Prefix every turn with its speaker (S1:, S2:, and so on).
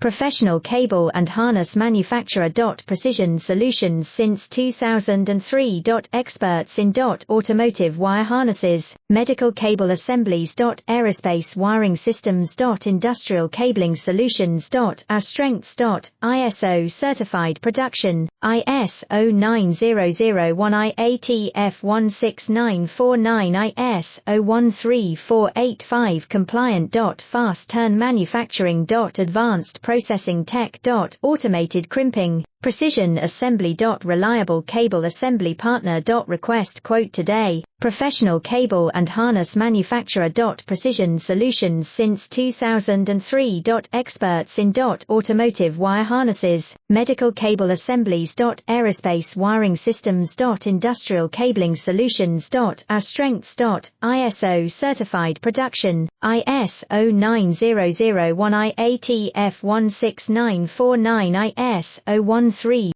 S1: professional cable and harness manufacturer. Precision Solutions since 2003. Experts in automotive wire harnesses, medical cable assemblies. Aerospace wiring systems. Industrial cabling solutions. Our strengths. ISO certified production, ISO 9001 IATF16949 ISO 13485 compliant. Fast turn manufacturing. Advanced processing tech. Automated crimping, precision assembly. Reliable cable assembly partner. Request quote today, professional cable and harness manufacturer. Precision Solutions since 2003. Experts in automotive wire harnesses, medical cable assemblies. Aerospace wiring systems. Industrial cabling solutions. Our strengths. ISO certified production, ISO 9001 IATF16949 ISO 13